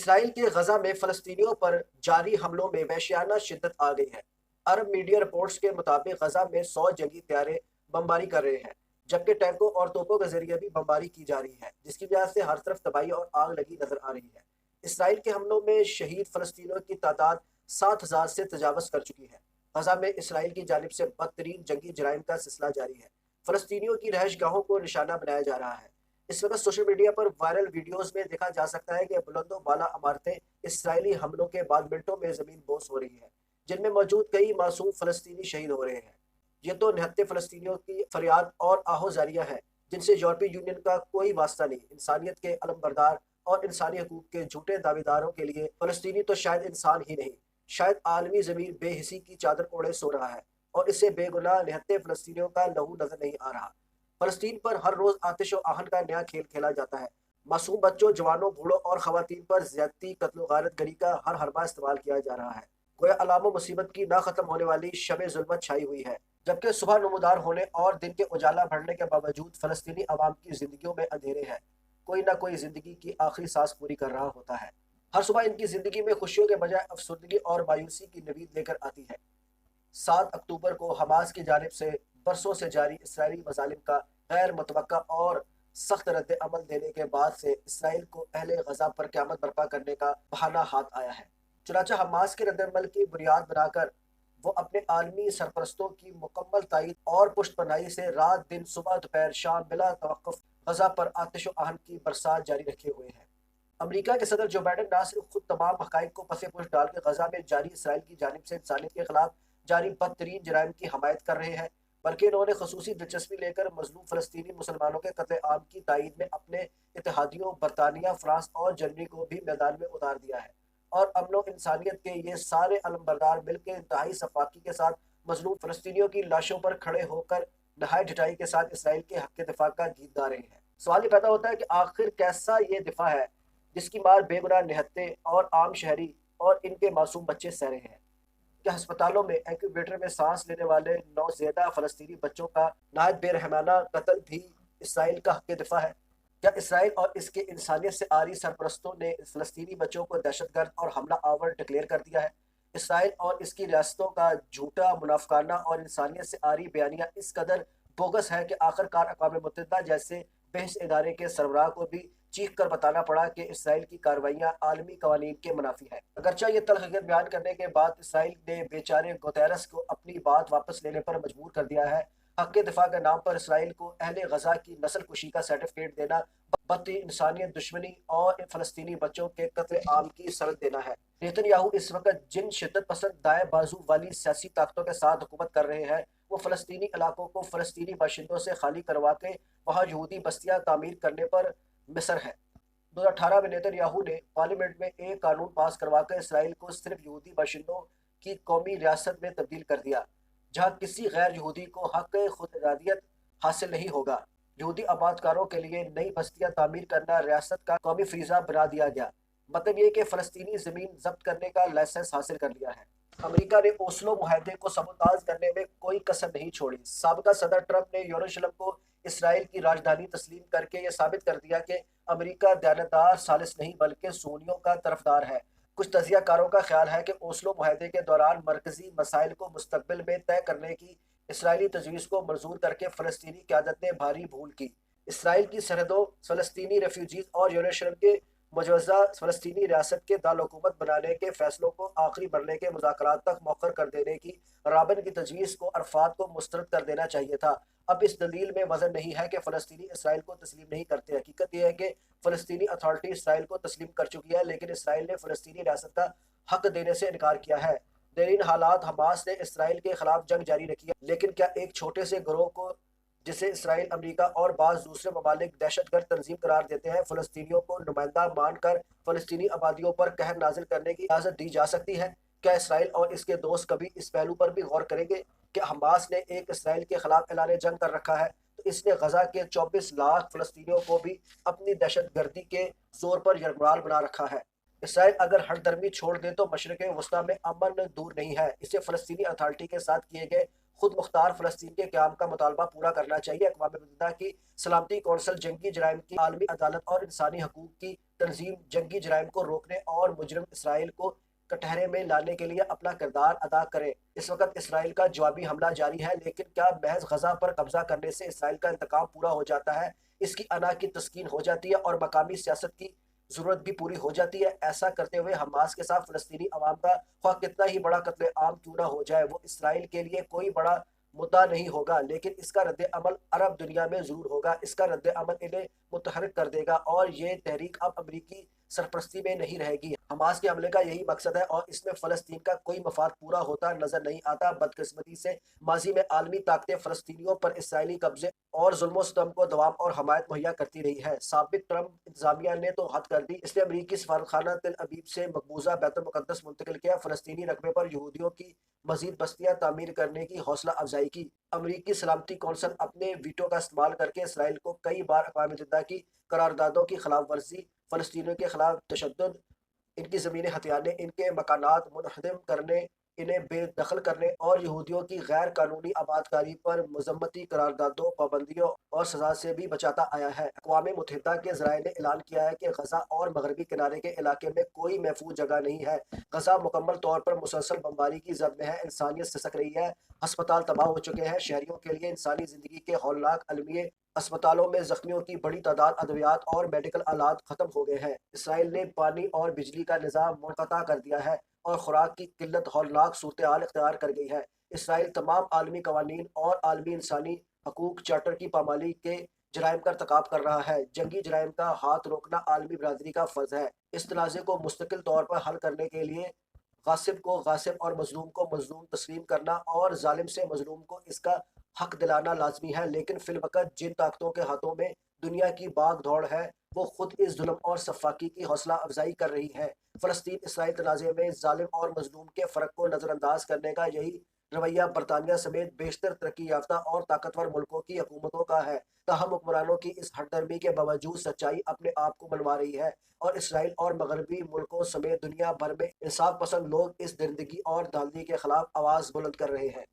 اسرائیل کے غزہ میں فلسطینیوں پر جاری حملوں میں وحشیانہ شدت آ گئی ہے۔ عرب میڈیا رپورٹس کے مطابق غزہ میں 100 جنگی طیارے بمباری کر رہے ہیں، جبکہ ٹینکوں اور توپوں کے ذریعے بھی بمباری کی جا رہی ہے، جس کی وجہ سے ہر طرف تباہی اور آگ لگی نظر آ رہی ہے۔ اسرائیل کے حملوں میں شہید فلسطینیوں کی تعداد 7,000 سے تجاوز کر چکی ہے۔ غزہ میں اسرائیل کی جانب سے بدترین جنگی جرائم کا سلسلہ جاری ہے۔ فلسطینیوں کی رہائش گاہوں کو نشانہ بنایا جا رہا ہے۔ اس وقت سوشل میڈیا پر وائرل ویڈیوز میں دیکھا جا سکتا ہے کہ بلند و بالا عمارتیں اسرائیلی حملوں کے بعد منٹوں میں زمین بوس ہو رہی ہیں، جن میں موجود کئی معصوم فلسطینی شہید ہو رہے ہیں۔ یہ تو نہتے فلسطینیوں کی فریاد اور آہو زاریہ ہے، جن سے یورپی یونین کا کوئی واسطہ نہیں۔ انسانیت کے علم بردار اور انسانی حقوق کے جھوٹے دعوے داروں کے لیے فلسطینی تو شاید انسان ہی نہیں، شاید عالمی ضمیر بے حسی کی چادر اوڑھے سو رہا ہے، اور اسے بے گناہ نہتے فلسطینیوں کا لہو نظر نہیں آ رہا۔ فلسطین پر ہر روز آتش و آہن کا نیا کھیل کھیلا جاتا ہے۔ معصوم بچوں، جوانوں، بوڑھوں اور خواتین پر زیادتی، قتل و غارت گری کا ہر حربہ استعمال کیا جا رہا ہے۔ گویا علام و مصیبت کی نہ ختم ہونے والی شب ظلمت چھائی ہوئی ہے، جبکہ صبح نمودار ہونے اور دن کے اجالا بڑھنے کے باوجود فلسطینی عوام کی زندگیوں میں اندھیرے ہے۔ کوئی نہ کوئی زندگی کی آخری سانس پوری کر رہا ہوتا ہے۔ ہر صبح ان کی زندگی میں خوشیوں کے بجائے افسردگی اور مایوسی کی نوید لے کر آتی ہے۔ 7 اکتوبر کو حماس کی جانب سے برسوں سے جاری اسرائیلی مظالم کا غیر متوقع اور سخت رد عمل دینے کے بعد سے اسرائیل کو اہل غزہ پر قیامت برپا کرنے کا بہانہ ہاتھ آیا ہے۔ چنانچہ حماس کے رد عمل کی بنیاد بنا کر وہ اپنے عالمی سرپرستوں کی مکمل تائید اور پشت پناہی سے رات دن صبح دوپہر شام بلا توقف غزہ پر آتش و آہن کی برسات جاری رکھے ہوئے ہیں۔ امریکہ کے صدر جو بائیڈن نہ صرف خود تمام حقائق کو پس پش ڈال کے غزہ میں جاری اسرائیل کی جانب سے انسانیت کے خلاف جاری بدترین جرائم کی حمایت کر رہے ہیں، بلکہ انہوں نے خصوصی دلچسپی لے کر مظلوم فلسطینی مسلمانوں کے قتل عام کی تائید میں اپنے اتحادیوں برطانیہ، فرانس اور جرمنی کو بھی میدان میں اتار دیا ہے، اور امن و انسانیت کے یہ سارے علمبردار مل کے انتہائی شفاقی کے ساتھ مظلوم فلسطینیوں کی لاشوں پر کھڑے ہو کر نہایت ڈٹائی کے ساتھ اسرائیل کے حق کے دفاع کا گیت گا رہے ہیں۔ سوال یہ پیدا ہوتا ہے کہ آخر کیسا یہ دفاع ہے جس کی مار بے گناہ نہتے اور عام شہری اور ان کے معصوم بچے سہ رہے ہیں؟ کیا ہسپتالوں میں انکیوبیٹر میں سانس لینے والے نوزائیدہ فلسطینی بچوں کا نہایت بے رحمانہ قتل بھی اسرائیل کا حق دفاع ہے؟ کیا اسرائیل اور اس کے انسانیت سے عاری سرپرستوں نے فلسطینی بچوں کو دہشت گرد اور حملہ آور ڈکلیئر کر دیا ہے؟ اسرائیل اور اس کی ریاستوں کا جھوٹا، منافقانہ اور انسانیت سے عاری بیانیہ اس قدر بوگس ہے کہ آخر کار اقوام متحدہ جیسے بحث ادارے کے سربراہ کو بھی چیخ کر بتانا پڑا کہ اسرائیل کی کارروائیاں عالمی قوانین کے منافی ہیں۔ اگرچہ یہ تلخ حقیقت بیان کرنے کے بعد اسرائیل نے بیچارے گوتیرس کو اپنی بات واپس لینے پر مجبور کر دیا ہے، حق کے دفاع کے نام پر اسرائیل کو اہل غزہ کی نسل کشی کا سرٹیفکیٹ دینا بدترین انسانیت دشمنی اور فلسطینی بچوں کے قتل عام کی سند دینا ہے۔ نیتن یاہو اس وقت جن شدت پسند دائیں بازو والی سیاسی طاقتوں کے ساتھ حکومت کر رہے ہیں، وہ فلسطینی علاقوں کو فلسطینی باشندوں سے خالی کروا کے وہاں یہودی بستیاں تعمیر کرنے پر مصر ہے۔ 2018 میں نیتن یاہو نے پارلیمنٹ میں ایک قانون پاس کروا کر اسرائیل کو صرف یہودی باشندوں کی قومی ریاست میں تبدیل کر دیا، جہاں کسی غیر یہودی کو حق خود ارادیت حاصل نہیں ہوگا۔ یہودی آباد کاروں کے لیے نئی بستیاں تعمیر کرنا ریاست کا قومی فریضہ بنا دیا گیا، مطلب یہ کہ فلسطینی زمین ضبط کرنے کا لائسنس حاصل کر لیا ہے۔ امریکہ نے اوسلو معاہدے کو سبوتاژ کرنے میں کوئی کسر نہیں چھوڑی۔ سابقہ صدر ٹرمپ نے یروشلم کو اسرائیل کی راجدھانی تسلیم کر کے یہ ثابت کر دیا کہ امریکہ دیانتدار ثالث نہیں بلکہ سنیوں کا طرفدار ہے۔ کچھ تجزیہ کاروں کا خیال ہے کہ اوسلو معاہدے کے دوران مرکزی مسائل کو مستقبل میں طے کرنے کی اسرائیلی تجویز کو منظور کر کے فلسطینی قیادت نے بھاری بھول کی۔ اسرائیل کی سرحدوں، فلسطینی ریفیوجیز اور یروشلم کے مجوزہ فلسطینی ریاست کے دارالحکومت بنانے کے فیصلوں کو آخری مرحلے کے مذاکرات تک مؤخر کر دینے کی رابن کی تجویز کو عرفات کو مسترد کر دینا چاہیے تھا۔ اب اس دلیل میں وزن نہیں ہے کہ فلسطینی اسرائیل کو تسلیم نہیں کرتے۔ حقیقت یہ ہے کہ فلسطینی اتھارٹی اسرائیل کو تسلیم کر چکی ہے، لیکن اسرائیل نے فلسطینی ریاست کا حق دینے سے انکار کیا ہے۔ دیرین حالات حماس نے اسرائیل کے خلاف جنگ جاری رکھی ہے، لیکن کیا ایک چھوٹے سے گروہ کو جسے اسرائیل، امریکہ اور بعض دوسرے ممالک دہشت گرد تنظیم قرار دیتے ہیں، فلسطینیوں کو نمائندہ مان کر فلسطینی آبادیوں پر قہر نازل کرنے کی اجازت دی جا سکتی ہے؟ کیا اسرائیل اور اس کے دوست کبھی اس پہلو پر بھی غور کریں گے کہ حماس نے ایک اسرائیل کے خلاف اعلان جنگ کر رکھا ہے تو اس نے غزہ کے 24 لاکھ فلسطینیوں کو بھی اپنی دہشت گردی کے زور پر یرغمال بنا رکھا ہے؟ اسرائیل اگر ہر درمی چھوڑ دے تو مشرق وسطیٰ میں امن دور نہیں ہے۔ اسے فلسطینی اتھارٹی کے ساتھ کیے گئے خود مختار فلسطین کے قیام کا مطالبہ پورا کرنا چاہیے۔ اقوام متحدہ کی سلامتی کونسل جنگی جرائم کی عالمی عدالت اور انسانی حقوق کی تنظیم جنگی جرائم کو روکنے اور مجرم اسرائیل کو کٹہرے میں لانے کے لیے اپنا کردار ادا کرے۔ اس وقت اسرائیل کا جوابی حملہ جاری ہے، لیکن کیا محض غزہ پر قبضہ کرنے سے اسرائیل کا انتقام پورا ہو جاتا ہے؟ اس کی انا کی تسکین ہو جاتی ہے اور مقامی سیاست کی ضرورت بھی پوری ہو جاتی ہے؟ ایسا کرتے ہوئے حماس کے ساتھ فلسطینی عوام کا خواہ کتنا ہی بڑا قتل عام کیوں نہ ہو جائے، وہ اسرائیل کے لیے کوئی بڑا مدعا نہیں ہوگا، لیکن اس کا رد عمل عرب دنیا میں ضرور ہوگا۔ اس کا رد عمل انہیں متحرک کر دے گا اور یہ تحریک اب امریکی سرپرستی میں نہیں رہے گی۔ حماس کے حملے کا یہی مقصد ہے اور اس میں فلسطین کا کوئی مفاد پورا ہوتا نظر نہیں آتا۔ بدقسمتی سے ماضی میں عالمی طاقتیں فلسطینیوں پر اسرائیلی قبضے اور ظلم و ستم کو دوام اور حمایت مہیا کرتی رہی ہے۔ سابق ٹرمپ انتظامیہ نے تو حد کر دی، اس نے امریکی سفارتخانہ تل ابیب سے مقبوضہ بیت المقدس منتقل کیا، فلسطینی رقبے پر یہودیوں کی مزید بستیاں تعمیر کرنے کی حوصلہ افزائی کی۔ امریکی سلامتی کونسل اپنے ویٹو کا استعمال کر کے اسرائیل کو کئی بار اقوام متحدہ کی قراردادوں کی خلاف ورزی، فلسطینیوں کے خلاف تشدد، ان کی زمینی ہتھیارنے، ان کے مکانات منہدم کرنے، انہیں بے دخل کرنے اور یہودیوں کی غیر قانونی آبادکاری پر مذمتی قراردادوں، پابندیوں اور سزا سے بھی بچاتا آیا ہے۔ اقوام متحدہ کے ذرائع نے اعلان کیا ہے کہ غزہ اور مغربی کنارے کے علاقے میں کوئی محفوظ جگہ نہیں ہے۔ غزہ مکمل طور پر مسلسل بمباری کی زد میں ہے، انسانیت سسک رہی ہے، ہسپتال تباہ ہو چکے ہیں، شہریوں کے لیے انسانی زندگی کے ہولناک المیے، اسپتالوں میں زخمیوں کی بڑی تعداد، ادویات اور میڈیکل آلات ختم ہو گئے ہیں۔ اسرائیل نے پانی اور بجلی کا نظام منقطع کر دیا ہے اور خوراک کی قلت ہولناک صورتحال اختیار کر گئی ہے۔ اسرائیل تمام عالمی قوانین اور عالمی انسانی حقوق چارٹر کی پامالی کے جرائم کا ارتکاب کر رہا ہے۔ جنگی جرائم کا ہاتھ روکنا عالمی برادری کا فرض ہے۔ اس تنازع کو مستقل طور پر حل کرنے کے لیے غاصب کو غاصب اور مظلوم کو مظلوم تسلیم کرنا اور ظالم سے مظلوم کو اس کا حق دلانا لازمی ہے، لیکن فی الوقت جن طاقتوں کے ہاتھوں میں دنیا کی باغ دوڑ ہے وہ خود اس ظلم اور سفاکی کی حوصلہ افزائی کر رہی ہے۔ فلسطین اسرائیل تنازع میں ظالم اور مظلوم کے فرق کو نظر انداز کرنے کا یہی رویہ برطانیہ سمیت بیشتر ترقی یافتہ اور طاقتور ملکوں کی حکومتوں کا ہے۔ تاہم حکمرانوں کی اس ہٹ درمی کے باوجود سچائی اپنے آپ کو منوا رہی ہے اور اسرائیل اور مغربی ملکوں سمیت دنیا بھر میں انصاف پسند لوگ اس درندگی اور دھاندلی کے خلاف آواز بلند کر رہے ہیں۔